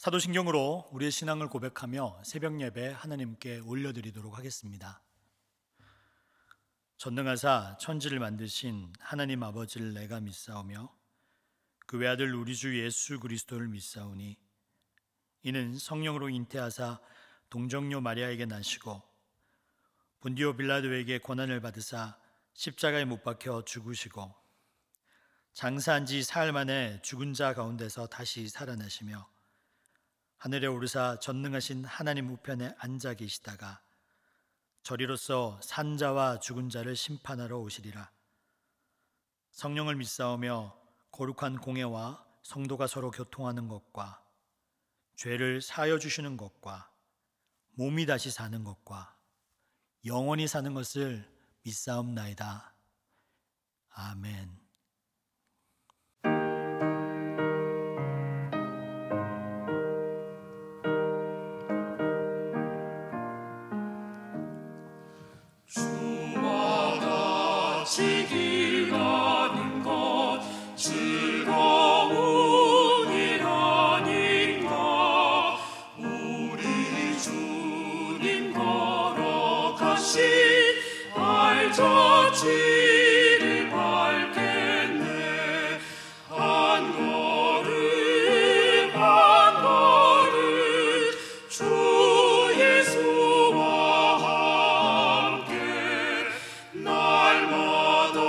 사도신경으로 우리의 신앙을 고백하며 새벽 예배 하나님께 올려드리도록 하겠습니다. 전능하사 천지를 만드신 하나님 아버지를 내가 믿사오며 그 외아들 우리 주 예수 그리스도를 믿사오니 이는 성령으로 잉태하사 동정녀 마리아에게 나시고 본디오 빌라도에게 고난을 받으사 십자가에 못 박혀 죽으시고 장사한 지 사흘 만에 죽은 자 가운데서 다시 살아나시며 하늘에 오르사 전능하신 하나님 우편에 앉아 계시다가 저리로서 산자와 죽은 자를 심판하러 오시리라. 성령을 믿사오며 거룩한 공예와 성도가 서로 교통하는 것과 죄를 사하여 주시는 것과 몸이 다시 사는 것과 영원히 사는 것을 믿사옵나이다. 아멘. 주와 같이 길 가는 것 즐거운 일 아닌가. 우리 주님 걸어가신 알저지를 밟겠네. 한 걸음 한 걸음 주 예수와 함께 날마다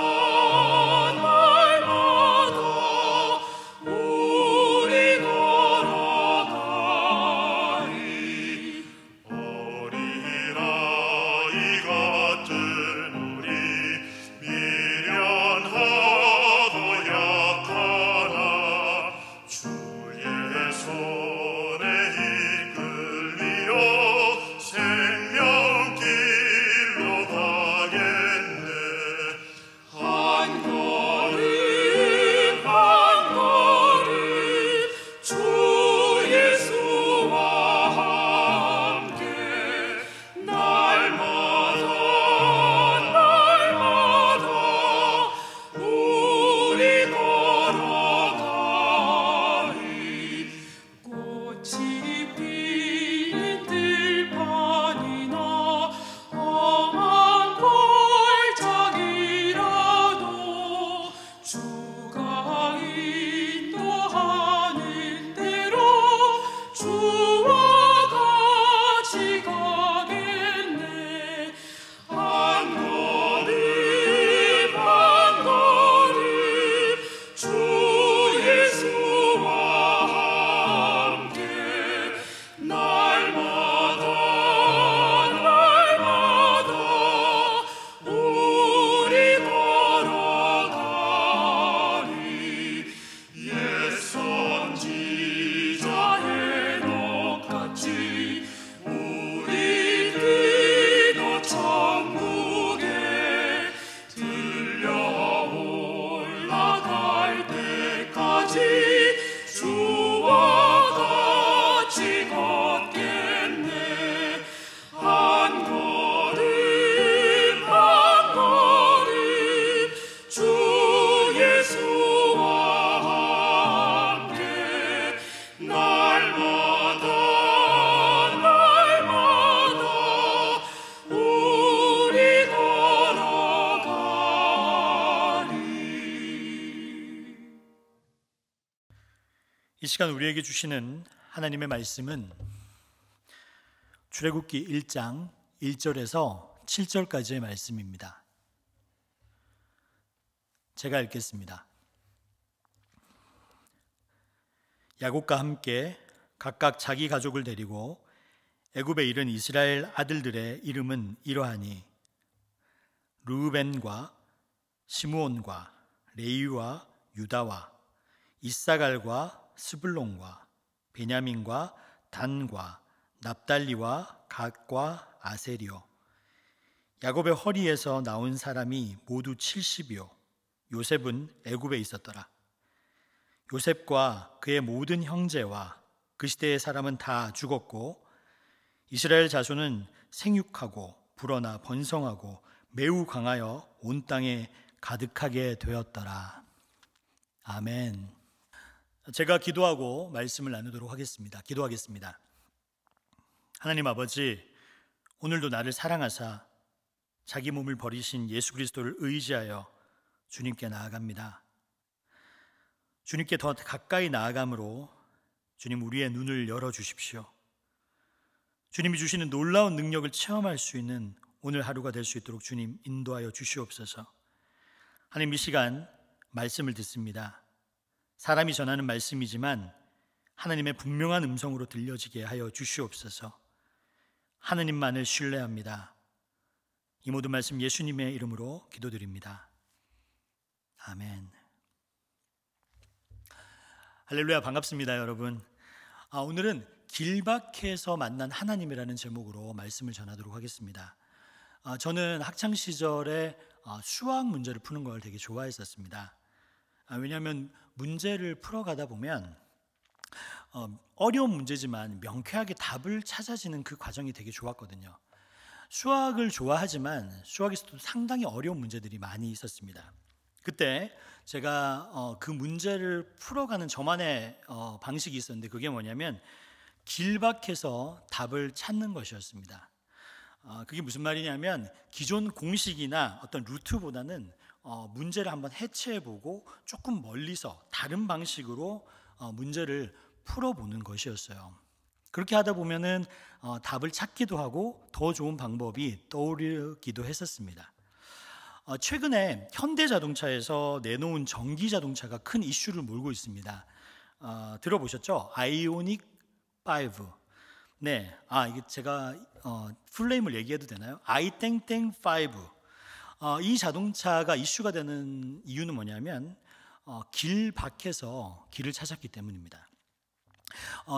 우리 걸어가리. 어린아이 같은 우리 미련하고 약하나 주의 손에 이끌리어 생명길로 가겠네. 한 걸음 한 걸음 주 예수와 함께 날마다 우리 걸어가리. 꽃이 피는 들판이나 험한 골짜기라도 주가 인도하는 대로 주와 같이 가겠네. 한 걸음 한 걸음 주 예수와 함께 날마다 우리 걸어가리. 옛 선지자 헤녹같이 우리 기도 천국에 들려 올라갈 때까지 주와 같이 걷겠네. 한 걸음 한 걸음 주 예수와 함께 날마다 우리 걸어가리. 이 시간 우리에게 주시는 하나님의 말씀은 출애굽기 1장 1절에서 7절까지의 말씀입니다. 제가 읽겠습니다. 야곱과 함께 각각 자기 가족을 데리고 애굽에 이른 이스라엘 아들들의 이름은 이러하니 르우벤과 시므온과 레위와 유다와 이사갈과 스불론과 베냐민과 단과 납달리와 갓과 아세리요. 야곱의 허리에서 나온 사람이 모두 70이요. 요셉은 애굽에 있었더라. 요셉과 그의 모든 형제와 그 시대의 사람은 다 죽었고 이스라엘 자손은 생육하고 불어나 번성하고 매우 강하여 온 땅에 가득하게 되었더라. 아멘. 제가 기도하고 말씀을 나누도록 하겠습니다. 기도하겠습니다. 하나님 아버지, 오늘도 나를 사랑하사 자기 몸을 버리신 예수 그리스도를 의지하여 주님께 나아갑니다. 주님께 더 가까이 나아감으로 주님 우리의 눈을 열어주십시오. 주님이 주시는 놀라운 능력을 체험할 수 있는 오늘 하루가 될 수 있도록 주님 인도하여 주시옵소서. 하나님, 이 시간 말씀을 듣습니다. 사람이 전하는 말씀이지만 하나님의 분명한 음성으로 들려지게 하여 주시옵소서. 하나님만을 신뢰합니다. 이 모든 말씀 예수님의 이름으로 기도드립니다. 아멘. 할렐루야, 반갑습니다 여러분. 오늘은 길밖에서 만난 하나님이라는 제목으로 말씀을 전하도록 하겠습니다. 저는 학창시절에 수학 문제를 푸는 걸 되게 좋아했었습니다. 왜냐하면 문제를 풀어가다 보면 어려운 문제지만 명쾌하게 답을 찾아지는 그 과정이 되게 좋았거든요. 수학을 좋아하지만 수학에서도 상당히 어려운 문제들이 많이 있었습니다. 그때 제가 그 문제를 풀어가는 저만의 방식이 있었는데, 그게 뭐냐면 길밖에서 답을 찾는 것이었습니다. 그게 무슨 말이냐면 기존 공식이나 어떤 루트보다는 문제를 한번 해체해보고 조금 멀리서 다른 방식으로 문제를 풀어보는 것이었어요. 그렇게 하다 보면은 답을 찾기도 하고 더 좋은 방법이 떠오르기도 했었습니다. 최근에 현대자동차에서 내놓은 전기자동차가 큰 이슈를 몰고 있습니다. 들어보셨죠? 아이오닉 5. 네, 이게 제가 풀네임을 얘기해도 되나요? 아이땡땡 5. 이 자동차가 이슈가 되는 이유는 뭐냐면 길 밖에서 길을 찾았기 때문입니다.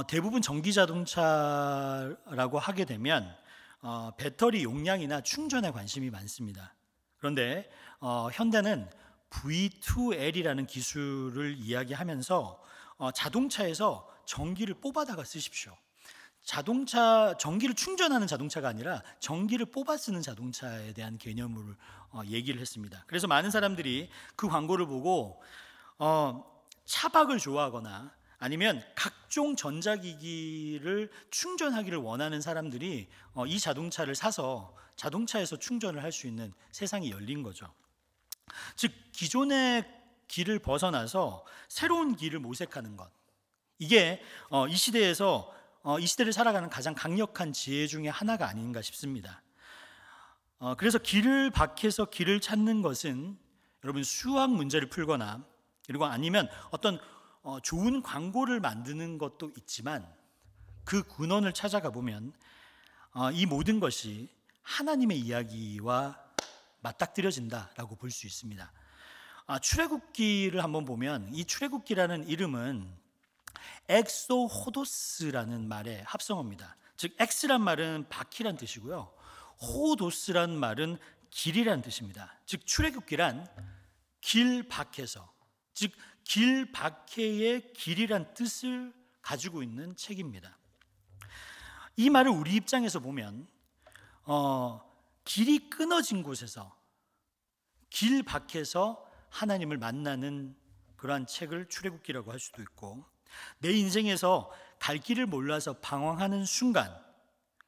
대부분 전기자동차라고 하게 되면 배터리 용량이나 충전에 관심이 많습니다. 그런데 현대는 V2L이라는 기술을 이야기하면서 자동차에서 전기를 뽑아다가 쓰십시오. 전기를 충전하는 자동차가 아니라 전기를 뽑아 쓰는 자동차에 대한 개념을 얘기를 했습니다. 그래서 많은 사람들이 그 광고를 보고 차박을 좋아하거나 아니면 각종 전자기기를 충전하기를 원하는 사람들이 이 자동차를 사서 자동차에서 충전을 할 수 있는 세상이 열린 거죠. 즉, 기존의 길을 벗어나서 새로운 길을 모색하는 것, 이게 이 시대를 살아가는 가장 강력한 지혜 중에 하나가 아닌가 싶습니다. 그래서 길 밖에서 길을 찾는 것은 여러분 수학 문제를 풀거나 그리고 아니면 어떤 좋은 광고를 만드는 것도 있지만 그 근원을 찾아가 보면 이 모든 것이 하나님의 이야기와 맞닥뜨려진다라고 볼 수 있습니다. 출애굽기를 한번 보면 이 출애굽기라는 이름은 엑소호도스라는 말의 합성어입니다. 즉 엑스란 말은 바퀴란 뜻이고요, 호도스란 말은 길이란 뜻입니다. 즉 출애굽기란 길 밖에서, 즉 길 밖에의 길이란 뜻을 가지고 있는 책입니다. 이 말을 우리 입장에서 보면 길이 끊어진 곳에서, 길 밖에서 하나님을 만나는 그러한 책을 출애굽기라고 할 수도 있고, 내 인생에서 갈 길을 몰라서 방황하는 순간,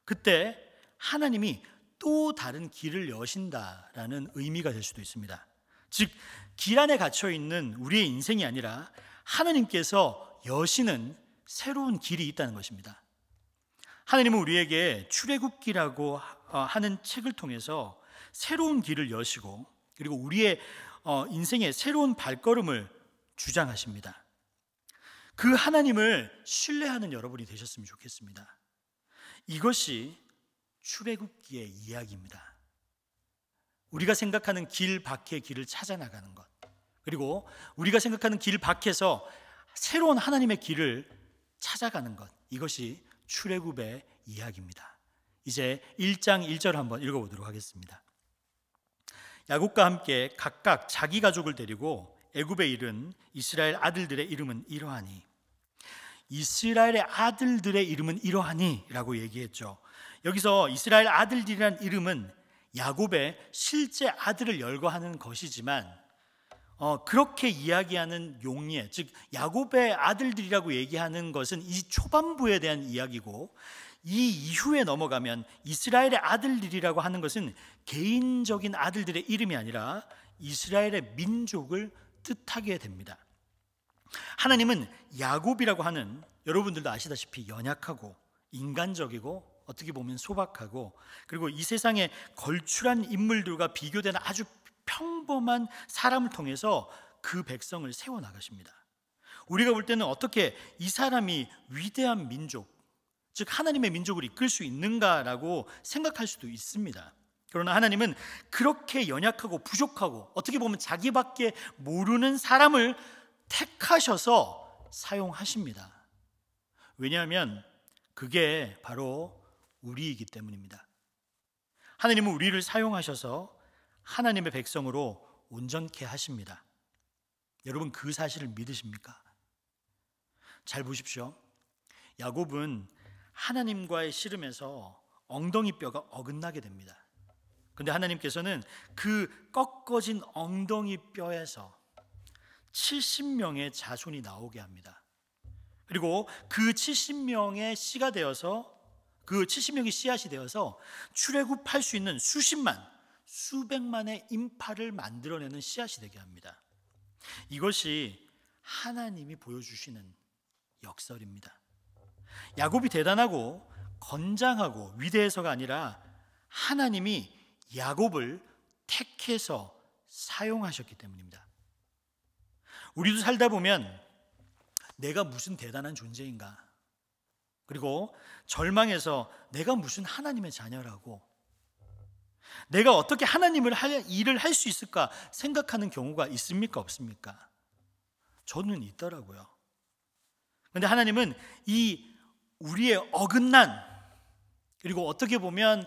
그때 하나님이 또 다른 길을 여신다라는 의미가 될 수도 있습니다. 즉 길 안에 갇혀 있는 우리의 인생이 아니라 하나님께서 여시는 새로운 길이 있다는 것입니다. 하나님은 우리에게 출애굽기라고 하는 책을 통해서 새로운 길을 여시고, 그리고 우리의 인생의 새로운 발걸음을 주장하십니다. 그 하나님을 신뢰하는 여러분이 되셨으면 좋겠습니다. 이것이 출애굽기의 이야기입니다. 우리가 생각하는 길 밖의 길을 찾아 나가는 것, 그리고 우리가 생각하는 길 밖에서 새로운 하나님의 길을 찾아가는 것, 이것이 출애굽의 이야기입니다. 이제 1장 1절 한번 읽어보도록 하겠습니다. 야곱과 함께 각각 자기 가족을 데리고 애굽에 이른 이스라엘 아들들의 이름은 이러하니. 이스라엘의 아들들의 이름은 이러하니 라고 얘기했죠. 여기서 이스라엘 아들들이란 이름은 야곱의 실제 아들을 열거하는 것이지만 그렇게 이야기하는 용례, 즉 야곱의 아들들이라고 얘기하는 것은 이 초반부에 대한 이야기고, 이 이후에 넘어가면 이스라엘의 아들들이라고 하는 것은 개인적인 아들들의 이름이 아니라 이스라엘의 민족을 뜻하게 됩니다. 하나님은 야곱이라고 하는, 여러분들도 아시다시피 연약하고 인간적이고 어떻게 보면 소박하고, 그리고 이 세상에 걸출한 인물들과 비교되는 아주 평범한 사람을 통해서 그 백성을 세워나가십니다. 우리가 볼 때는 어떻게 이 사람이 위대한 민족, 즉 하나님의 민족을 이끌 수 있는가라고 생각할 수도 있습니다. 그러나 하나님은 그렇게 연약하고 부족하고 어떻게 보면 자기밖에 모르는 사람을 택하셔서 사용하십니다. 왜냐하면 그게 바로 우리이기 때문입니다. 하나님은 우리를 사용하셔서 하나님의 백성으로 온전케 하십니다. 여러분, 그 사실을 믿으십니까? 잘 보십시오. 야곱은 하나님과의 씨름에서 엉덩이 뼈가 어긋나게 됩니다. 그런데 하나님께서는 그 꺾어진 엉덩이 뼈에서 70명의 자손이 나오게 합니다. 그리고 그 70명의 씨가 되어서, 그 70명의 씨앗이 되어서 출애굽할 수 있는 수십만, 수백만의 인파를 만들어내는 씨앗이 되게 합니다. 이것이 하나님이 보여주시는 역설입니다. 야곱이 대단하고 건장하고 위대해서가 아니라 하나님이 야곱을 택해서 사용하셨기 때문입니다. 우리도 살다 보면 내가 무슨 대단한 존재인가, 그리고 절망해서 내가 무슨 하나님의 자녀라고, 내가 어떻게 하나님을 일을 할 수 있을까 생각하는 경우가 있습니까? 없습니까? 저는 있더라고요. 그런데 하나님은 이 우리의 어긋난, 그리고 어떻게 보면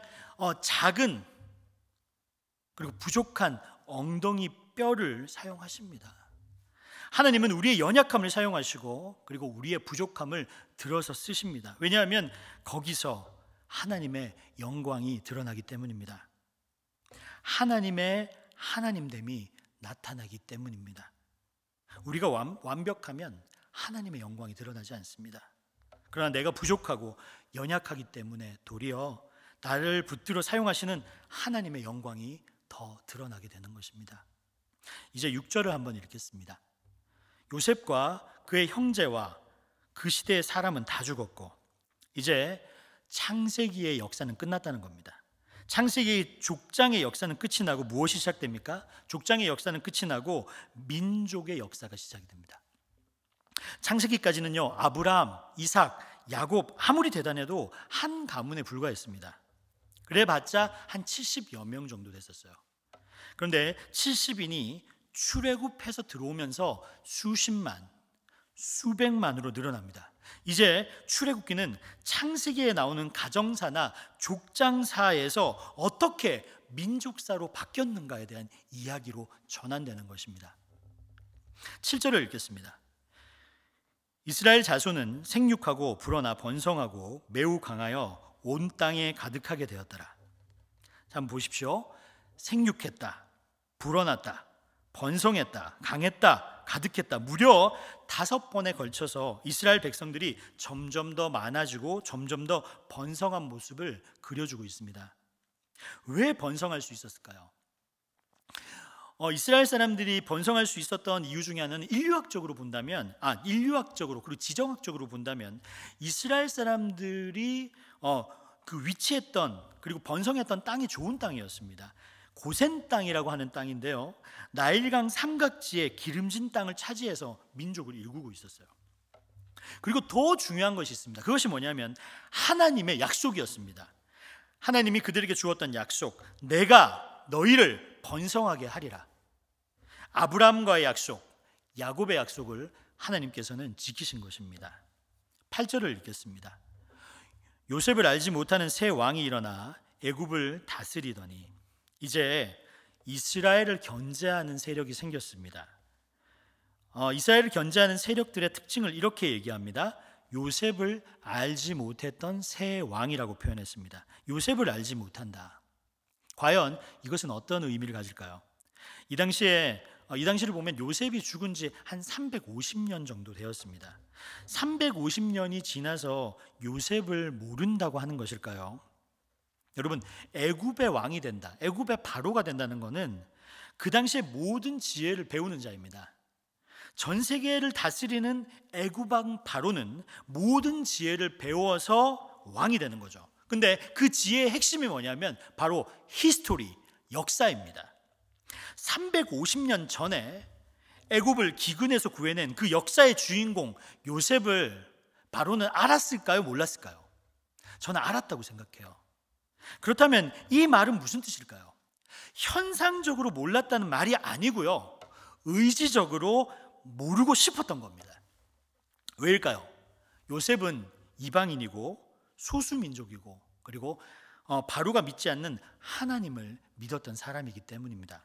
작은, 그리고 부족한 엉덩이 뼈를 사용하십니다. 하나님은 우리의 연약함을 사용하시고, 그리고 우리의 부족함을 들어서 쓰십니다. 왜냐하면 거기서 하나님의 영광이 드러나기 때문입니다. 하나님의 하나님됨이 나타나기 때문입니다. 우리가 완벽하면 하나님의 영광이 드러나지 않습니다. 그러나 내가 부족하고 연약하기 때문에 도리어 나를 붙들어 사용하시는 하나님의 영광이 더 드러나게 되는 것입니다. 이제 6절을 한번 읽겠습니다. 요셉과 그의 형제와 그 시대의 사람은 다 죽었고 이제 창세기의 역사는 끝났다는 겁니다. 창세기 족장의 역사는 끝이 나고 무엇이 시작됩니까? 족장의 역사는 끝이 나고 민족의 역사가 시작이 됩니다. 창세기까지는요, 아브라함, 이삭, 야곱 아무리 대단해도 한 가문에 불과했습니다. 그래봤자 한 70여 명 정도 됐었어요. 그런데 70인이 출애굽해서 들어오면서 수십만, 수백만으로 늘어납니다. 이제 출애굽기는 창세기에 나오는 가정사나 족장사에서 어떻게 민족사로 바뀌었는가에 대한 이야기로 전환되는 것입니다. 7절을 읽겠습니다. 이스라엘 자손은 생육하고 불어나 번성하고 매우 강하여 온 땅에 가득하게 되었더라. 자, 한번 보십시오. 생육했다, 불어났다, 번성했다, 강했다, 가득했다. 무려 5번에 걸쳐서 이스라엘 백성들이 점점 더 많아지고 점점 더 번성한 모습을 그려주고 있습니다. 왜 번성할 수 있었을까요? 이스라엘 사람들이 번성할 수 있었던 이유 중에 하나는 인류학적으로 그리고 지정학적으로 본다면 이스라엘 사람들이 그 위치했던, 그리고 번성했던 땅이 좋은 땅이었습니다. 고센 땅이라고 하는 땅인데요, 나일강 삼각지에 기름진 땅을 차지해서 민족을 일구고 있었어요. 그리고 더 중요한 것이 있습니다. 그것이 뭐냐면 하나님의 약속이었습니다. 하나님이 그들에게 주었던 약속, 내가 너희를 번성하게 하리라. 아브라함과의 약속, 야곱의 약속을 하나님께서는 지키신 것입니다. 8절을 읽겠습니다. 요셉을 알지 못하는 새 왕이 일어나 애굽을 다스리더니 이제 이스라엘을 견제하는 세력이 생겼습니다. 이스라엘을 견제하는 세력들의 특징을 이렇게 얘기합니다. 요셉을 알지 못했던 새 왕이라고 표현했습니다. 요셉을 알지 못한다. 과연 이것은 어떤 의미를 가질까요? 이 당시에 이 당시를 보면 요셉이 죽은 지 한 350년 정도 되었습니다. 350년이 지나서 요셉을 모른다고 하는 것일까요? 여러분, 애굽의 왕이 된다, 애굽의 바로가 된다는 것은 그 당시에 모든 지혜를 배우는 자입니다. 전 세계를 다스리는 애굽 왕 바로는 모든 지혜를 배워서 왕이 되는 거죠. 근데 그 지혜의 핵심이 뭐냐면 바로 히스토리, 역사입니다. 350년 전에 애굽을 기근에서 구해낸 그 역사의 주인공 요셉을 바로는 알았을까요? 몰랐을까요? 저는 알았다고 생각해요. 그렇다면 이 말은 무슨 뜻일까요? 현상적으로 몰랐다는 말이 아니고요, 의지적으로 모르고 싶었던 겁니다. 왜일까요? 요셉은 이방인이고 소수민족이고 그리고 바로가 믿지 않는 하나님을 믿었던 사람이기 때문입니다.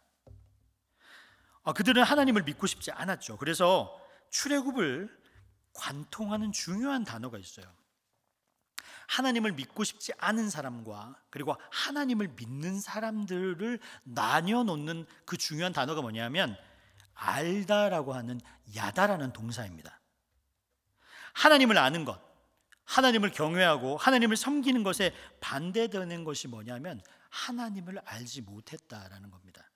그들은 하나님을 믿고 싶지 않았죠. 그래서 출애굽을 관통하는 중요한 단어가 있어요. 하나님을 믿고 싶지 않은 사람과 그리고 하나님을 믿는 사람들을 나뉘어 놓는 그 중요한 단어가 뭐냐면 알다라고 하는 야다라는 동사입니다. 하나님을 아는 것, 하나님을 경외하고 하나님을 섬기는 것에 반대되는 것이 뭐냐면 하나님을 알지 못했다라는 겁니다.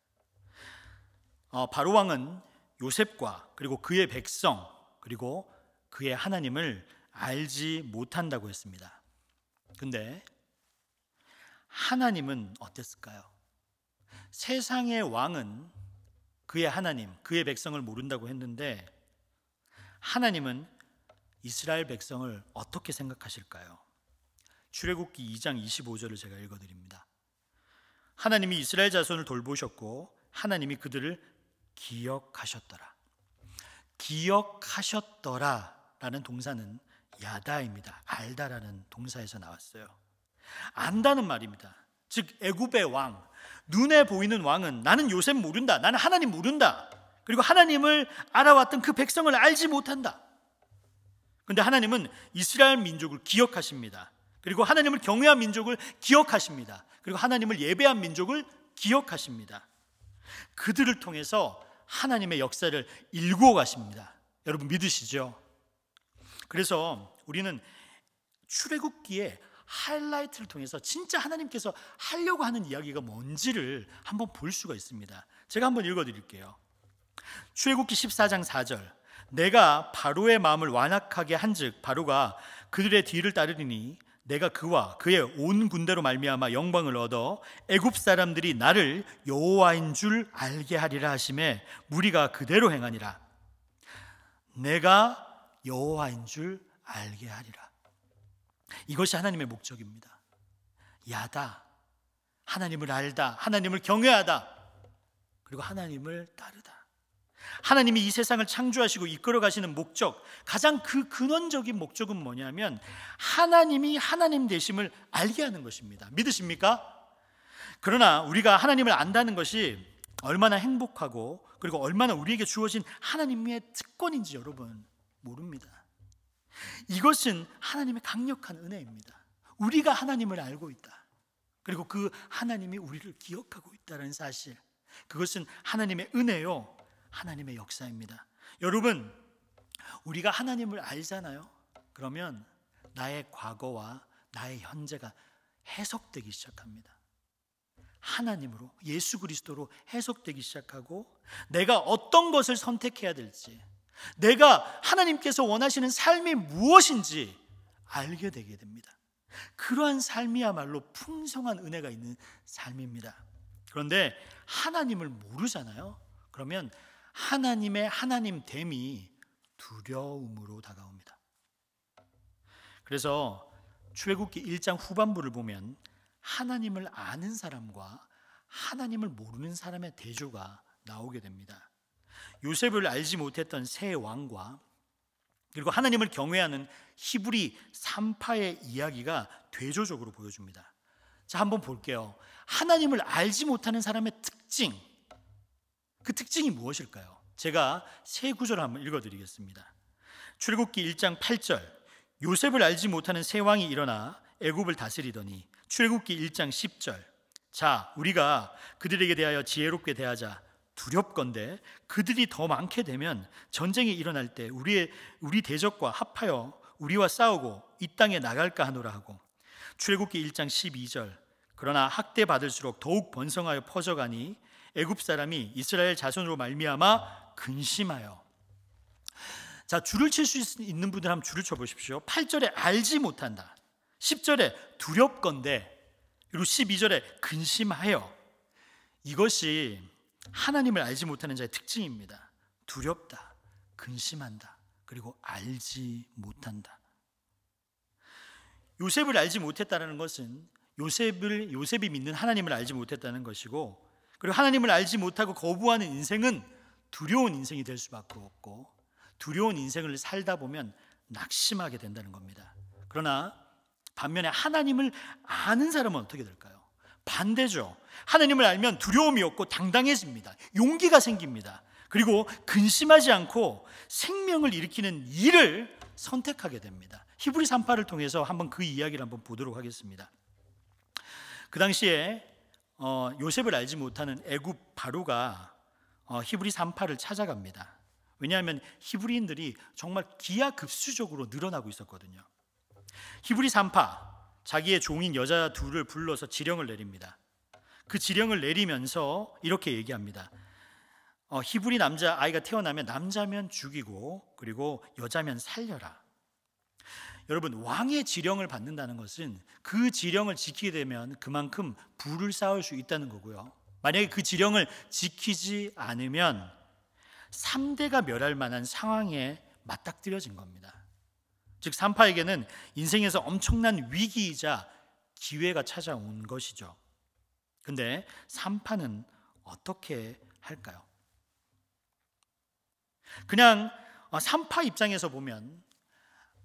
바로 왕은 요셉과 그리고 그의 백성 그리고 그의 하나님을 알지 못한다고 했습니다. 근데 하나님은 어땠을까요? 세상의 왕은 그의 하나님, 그의 백성을 모른다고 했는데 하나님은 이스라엘 백성을 어떻게 생각하실까요? 출애굽기 2장 25절을 제가 읽어드립니다. 하나님이 이스라엘 자손을 돌보셨고 하나님이 그들을 기억하셨더라. 기억하셨더라라는 동사는 야다입니다. 알다라는 동사에서 나왔어요. 안다는 말입니다. 즉 애굽의 왕, 눈에 보이는 왕은 나는 요셉 모른다, 나는 하나님 모른다, 그리고 하나님을 알아왔던 그 백성을 알지 못한다. 그런데 하나님은 이스라엘 민족을 기억하십니다. 그리고 하나님을 경외한 민족을 기억하십니다. 그리고 하나님을 예배한 민족을 기억하십니다. 그들을 통해서 하나님의 역사를 일구어 가십니다. 여러분 믿으시죠? 그래서 우리는 출애굽기의 하이라이트를 통해서 진짜 하나님께서 하려고 하는 이야기가 뭔지를 한번 볼 수가 있습니다. 제가 한번 읽어드릴게요. 출애굽기 14장 4절, 내가 바로의 마음을 완악하게 한즉 바로가 그들의 뒤를 따르리니 내가 그와 그의 온 군대로 말미암아 영광을 얻어 애굽 사람들이 나를 여호와인 줄 알게 하리라 하시매 무리가 그대로 행하니라. 내가 여호와인 줄 알게 하리라. 이것이 하나님의 목적입니다. 야다, 하나님을 알다, 하나님을 경외하다, 그리고 하나님을 따르다. 하나님이 이 세상을 창조하시고 이끌어 가시는 목적, 가장 그 근원적인 목적은 뭐냐면 하나님이 하나님 되심을 알게 하는 것입니다. 믿으십니까? 그러나 우리가 하나님을 안다는 것이 얼마나 행복하고 그리고 얼마나 우리에게 주어진 하나님의 특권인지 여러분 모릅니다. 이것은 하나님의 강력한 은혜입니다. 우리가 하나님을 알고 있다, 그리고 그 하나님이 우리를 기억하고 있다는 사실, 그것은 하나님의 은혜요, 하나님의 역사입니다. 여러분, 우리가 하나님을 알잖아요. 그러면 나의 과거와 나의 현재가 해석되기 시작합니다. 하나님으로, 예수 그리스도로 해석되기 시작하고 내가 어떤 것을 선택해야 될지, 내가 하나님께서 원하시는 삶이 무엇인지 알게 되게 됩니다. 그러한 삶이야말로 풍성한 은혜가 있는 삶입니다. 그런데 하나님을 모르잖아요. 그러면 하나님의 하나님됨이 두려움으로 다가옵니다. 그래서 출애굽기 1장 후반부를 보면 하나님을 아는 사람과 하나님을 모르는 사람의 대조가 나오게 됩니다. 요셉을 알지 못했던 새 왕과 그리고 하나님을 경외하는 히브리 3파의 이야기가 대조적으로 보여줍니다. 자, 한번 볼게요. 하나님을 알지 못하는 사람의 특징, 그 특징이 무엇일까요? 제가 세 구절을 한번 읽어드리겠습니다. 출애굽기 1장 8절, 요셉을 알지 못하는 새 왕이 일어나 애굽을 다스리더니. 출애굽기 1장 10절, 자, 우리가 그들에게 대하여 지혜롭게 대하자. 두렵건대 그들이 더 많게 되면 전쟁이 일어날 때 우리 대적과 합하여 우리와 싸우고 이 땅에 나갈까 하노라 하고, 출애굽기 1장 12절 그러나 학대 받을수록 더욱 번성하여 퍼져가니 애굽 사람이 이스라엘 자손으로 말미암아 근심하여. 자, 줄을 칠 수 있는 분들 한번 줄을 쳐 보십시오. 8절에 알지 못한다, 10절에 두렵건대, 그리고 12절에 근심하여. 이것이 하나님을 알지 못하는 자의 특징입니다. 두렵다, 근심한다, 그리고 알지 못한다. 요셉을 알지 못했다는 것은 요셉이 믿는 하나님을 알지 못했다는 것이고, 그리고 하나님을 알지 못하고 거부하는 인생은 두려운 인생이 될 수밖에 없고, 두려운 인생을 살다 보면 낙심하게 된다는 겁니다. 그러나 반면에 하나님을 아는 사람은 어떻게 될까요? 반대죠. 하나님을 알면 두려움이 없고 당당해집니다. 용기가 생깁니다. 그리고 근심하지 않고 생명을 일으키는 일을 선택하게 됩니다. 히브리 3파를 통해서 한번 그 이야기를 한번 보도록 하겠습니다. 그 당시에 요셉을 알지 못하는 애굽 바로가 히브리 3파를 찾아갑니다. 왜냐하면 히브리인들이 정말 기하급수적으로 늘어나고 있었거든요. 히브리 3파, 자기의 종인 여자 둘을 불러서 지령을 내립니다. 그 지령을 내리면서 이렇게 얘기합니다. 히브리 남자 아이가 태어나면 남자면 죽이고 그리고 여자면 살려라. 여러분, 왕의 지령을 받는다는 것은 그 지령을 지키게 되면 그만큼 부를 쌓을 수 있다는 거고요. 만약에 그 지령을 지키지 않으면 3대가 멸할 만한 상황에 맞닥뜨려진 겁니다. 즉 3파에게는 인생에서 엄청난 위기이자 기회가 찾아온 것이죠. 근데 3파는 어떻게 할까요? 그냥 3파 입장에서 보면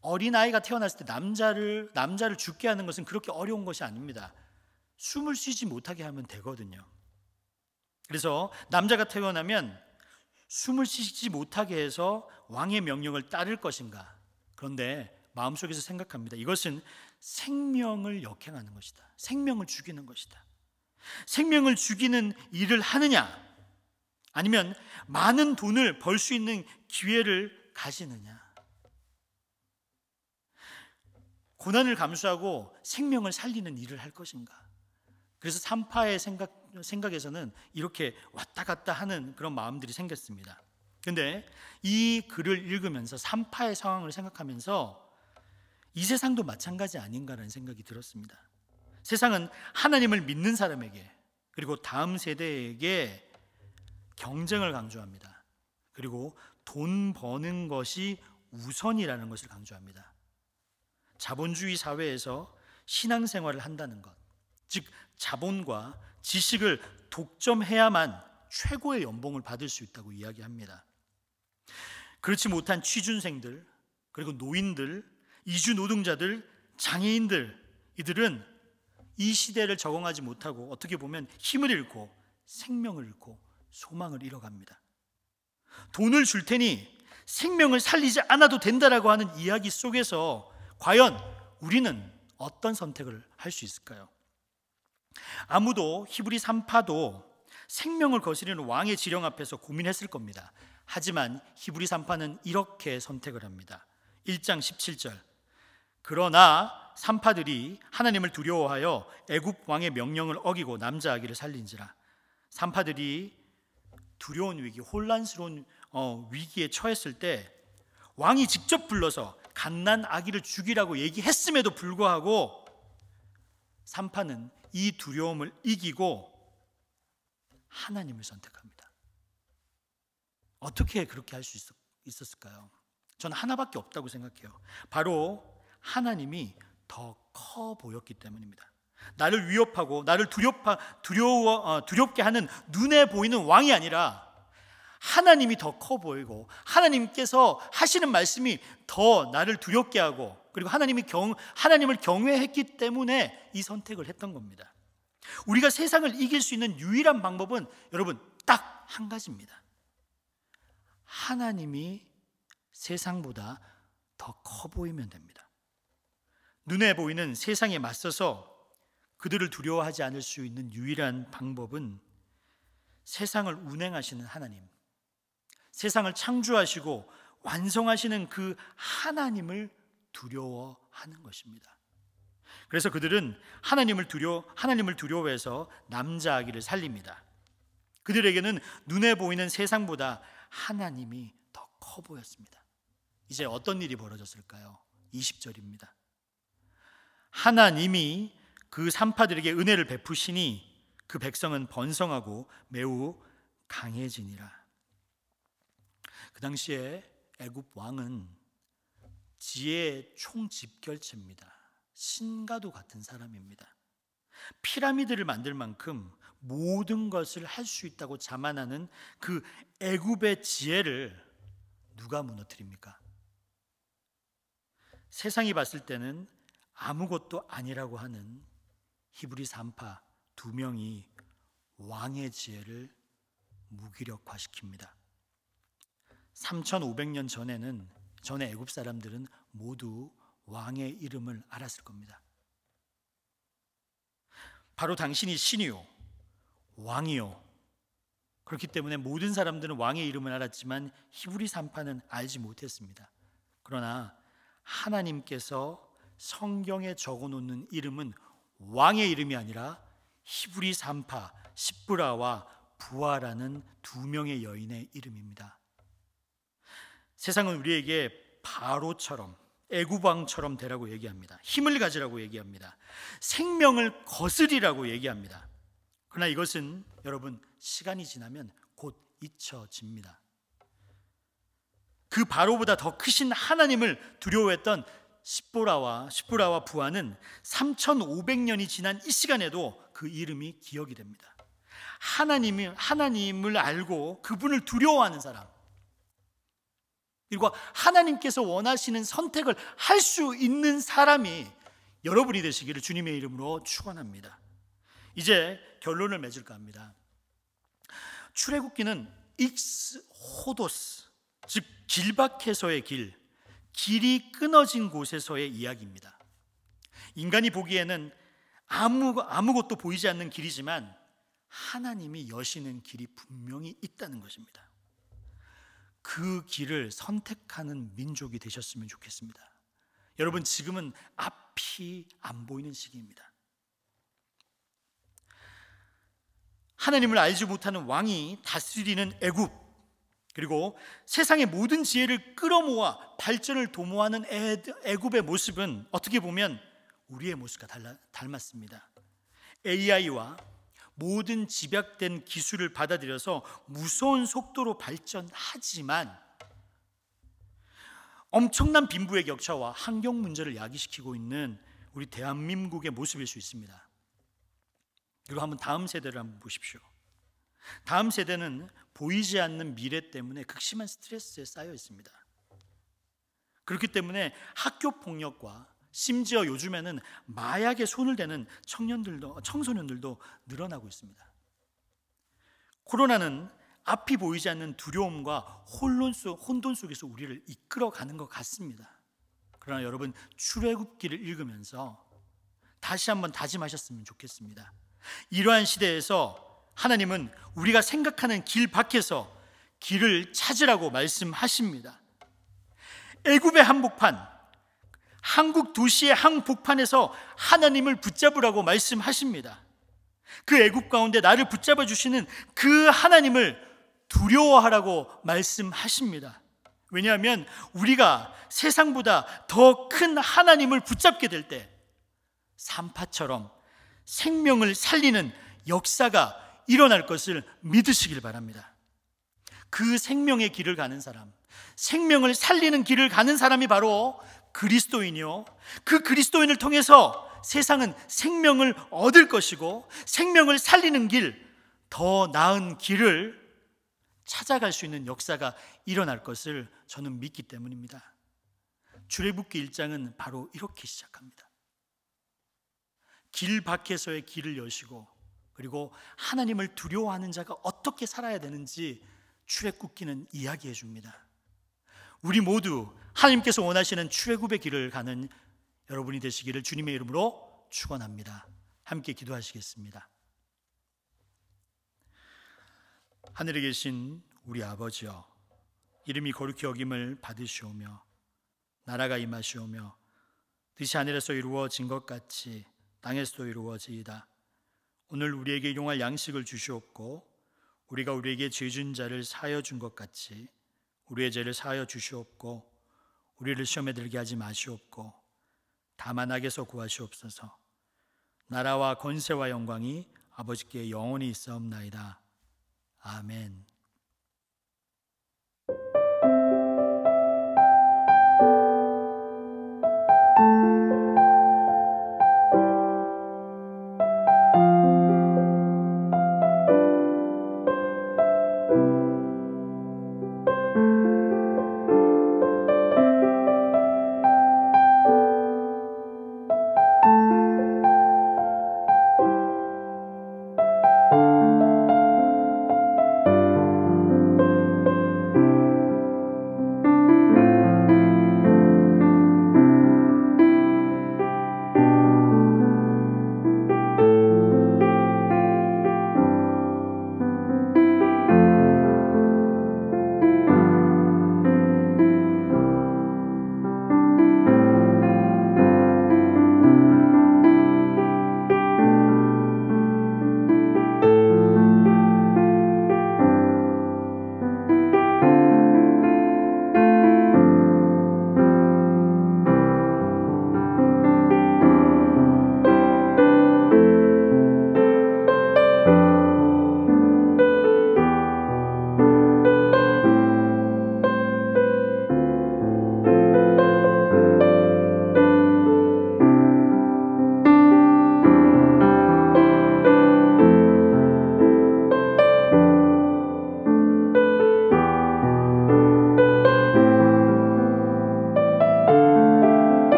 어린아이가 태어났을 때 남자를 죽게 하는 것은 그렇게 어려운 것이 아닙니다. 숨을 쉬지 못하게 하면 되거든요. 그래서 남자가 태어나면 숨을 쉬지 못하게 해서 왕의 명령을 따를 것인가? 그런데 마음속에서 생각합니다. 이것은 생명을 역행하는 것이다. 생명을 죽이는 것이다. 생명을 죽이는 일을 하느냐, 아니면 많은 돈을 벌 수 있는 기회를 가지느냐. 고난을 감수하고 생명을 살리는 일을 할 것인가. 그래서 3파의 생각에서는 이렇게 왔다 갔다 하는 그런 마음들이 생겼습니다. 근데 이 글을 읽으면서 3파의 상황을 생각하면서 이 세상도 마찬가지 아닌가라는 생각이 들었습니다. 세상은 하나님을 믿는 사람에게, 그리고 다음 세대에게 경쟁을 강조합니다. 그리고 돈 버는 것이 우선이라는 것을 강조합니다. 자본주의 사회에서 신앙생활을 한다는 것, 즉 자본과 지식을 독점해야만 최고의 연봉을 받을 수 있다고 이야기합니다. 그렇지 못한 취준생들, 그리고 노인들, 이주 노동자들, 장애인들, 이들은 이 시대를 적응하지 못하고 어떻게 보면 힘을 잃고 생명을 잃고 소망을 잃어갑니다. 돈을 줄 테니 생명을 살리지 않아도 된다라고 하는 이야기 속에서 과연 우리는 어떤 선택을 할 수 있을까요? 아무도 히브리 3파도 생명을 거스르는 왕의 지령 앞에서 고민했을 겁니다. 하지만 히브리 3파는 이렇게 선택을 합니다. 1장 17절 그러나 3파들이 하나님을 두려워하여 애굽 왕의 명령을 어기고 남자 아기를 살린지라. 3파들이 두려운 위기, 혼란스러운 위기에 처했을 때 왕이 직접 불러서 갓난 아기를 죽이라고 얘기했음에도 불구하고 3파는 이 두려움을 이기고 하나님을 선택합니다. 어떻게 그렇게 할 수 있었을까요? 저는 하나밖에 없다고 생각해요. 바로 하나님이 더 커 보였기 때문입니다. 나를 위협하고 나를 두렵게 하는 눈에 보이는 왕이 아니라 하나님이 더 커 보이고 하나님께서 하시는 말씀이 더 나를 두렵게 하고, 그리고 하나님을 경외했기 때문에 이 선택을 했던 겁니다. 우리가 세상을 이길 수 있는 유일한 방법은 여러분 딱 한 가지입니다. 하나님이 세상보다 더 커 보이면 됩니다. 눈에 보이는 세상에 맞서서 그들을 두려워하지 않을 수 있는 유일한 방법은 세상을 운행하시는 하나님, 세상을 창조하시고 완성하시는 그 하나님을 두려워하는 것입니다. 그래서 그들은 하나님을 두려워해서 남자 아기를 살립니다. 그들에게는 눈에 보이는 세상보다 하나님이 더 커 보였습니다. 이제 어떤 일이 벌어졌을까요? 20절입니다. 하나님이 그 산파들에게 은혜를 베푸시니 그 백성은 번성하고 매우 강해지니라. 그 당시에 애굽 왕은 지혜의 총집결체입니다. 신과도 같은 사람입니다. 피라미드를 만들 만큼 모든 것을 할 수 있다고 자만하는 그 애굽의 지혜를 누가 무너뜨립니까? 세상이 봤을 때는 아무것도 아니라고 하는 히브리 산파 2명이 왕의 지혜를 무기력화시킵니다. 3500년 전에 애굽 사람들은 모두 왕의 이름을 알았을 겁니다. 바로 당신이 신이요 왕이요. 그렇기 때문에 모든 사람들은 왕의 이름을 알았지만 히브리 산파는 알지 못했습니다. 그러나 하나님께서 성경에 적어놓는 이름은 왕의 이름이 아니라 히브리 산파 십브라와 부하라는 2명의 여인의 이름입니다. 세상은 우리에게 바로처럼 애굽 왕처럼 되라고 얘기합니다. 힘을 가지라고 얘기합니다. 생명을 거스리라고 얘기합니다. 그러나 이것은 여러분 시간이 지나면 곧 잊혀집니다. 그 바로보다 더 크신 하나님을 두려워했던 십보라와 부하는 3500년이 지난 이 시간에도 그 이름이 기억이 됩니다. 하나님을 알고 그분을 두려워하는 사람, 그리고 하나님께서 원하시는 선택을 할 수 있는 사람이 여러분이 되시기를 주님의 이름으로 축원합니다. 이제 결론을 맺을까 합니다. 출애굽기는 익스 호도스, 즉 길밖에서의 길이 끊어진 곳에서의 이야기입니다. 인간이 보기에는 아무것도 보이지 않는 길이지만 하나님이 여시는 길이 분명히 있다는 것입니다. 그 길을 선택하는 민족이 되셨으면 좋겠습니다. 여러분, 지금은 앞이 안 보이는 시기입니다. 하나님을 알지 못하는 왕이 다스리는 애굽, 그리고 세상의 모든 지혜를 끌어모아 발전을 도모하는 애굽의 모습은 어떻게 보면 우리의 모습과 닮았습니다. AI와 모든 집약된 기술을 받아들여서 무서운 속도로 발전하지만 엄청난 빈부의 격차와 환경 문제를 야기시키고 있는 우리 대한민국의 모습일 수 있습니다. 그리고 한번 다음 세대를 한번 보십시오. 다음 세대는 보이지 않는 미래 때문에 극심한 스트레스에 쌓여 있습니다. 그렇기 때문에 학교 폭력과 심지어 요즘에는 마약에 손을 대는 청소년들도 늘어나고 있습니다. 코로나는 앞이 보이지 않는 두려움과 혼돈 속에서 우리를 이끌어가는 것 같습니다. 그러나 여러분, 출애굽기를 읽으면서 다시 한번 다짐하셨으면 좋겠습니다. 이러한 시대에서 하나님은 우리가 생각하는 길 밖에서 길을 찾으라고 말씀하십니다. 애굽의 한복판, 한국 도시의 한복판에서 하나님을 붙잡으라고 말씀하십니다. 그 애굽 가운데 나를 붙잡아 주시는 그 하나님을 두려워하라고 말씀하십니다. 왜냐하면 우리가 세상보다 더 큰 하나님을 붙잡게 될 때 산파처럼 생명을 살리는 역사가 일어날 것을 믿으시길 바랍니다. 그 생명의 길을 가는 사람, 생명을 살리는 길을 가는 사람이 바로 그리스도인이요, 그 그리스도인을 통해서 세상은 생명을 얻을 것이고 생명을 살리는 길, 더 나은 길을 찾아갈 수 있는 역사가 일어날 것을 저는 믿기 때문입니다. 출애굽기 1장은 바로 이렇게 시작합니다. 길 밖에서의 길을 여시고, 그리고 하나님을 두려워하는 자가 어떻게 살아야 되는지 출애굽기는 이야기해 줍니다. 우리 모두 하나님께서 원하시는 출애굽의 길을 가는 여러분이 되시기를 주님의 이름으로 축원합니다. 함께 기도하시겠습니다. 하늘에 계신 우리 아버지여, 이름이 거룩히 여김을 받으시오며 나라가 임하시오며 뜻이 하늘에서 이루어진 것 같이 땅에서도 이루어지이다. 오늘 우리에게 일용할 양식을 주시옵고 우리가 우리에게 죄진 자를 사하여 준 것 같이 우리의 죄를 사하여 주시옵고 우리를 시험에 들게 하지 마시옵고 다만 악에서 구하시옵소서. 나라와 권세와 영광이 아버지께 영원히 있사옵나이다. 아멘.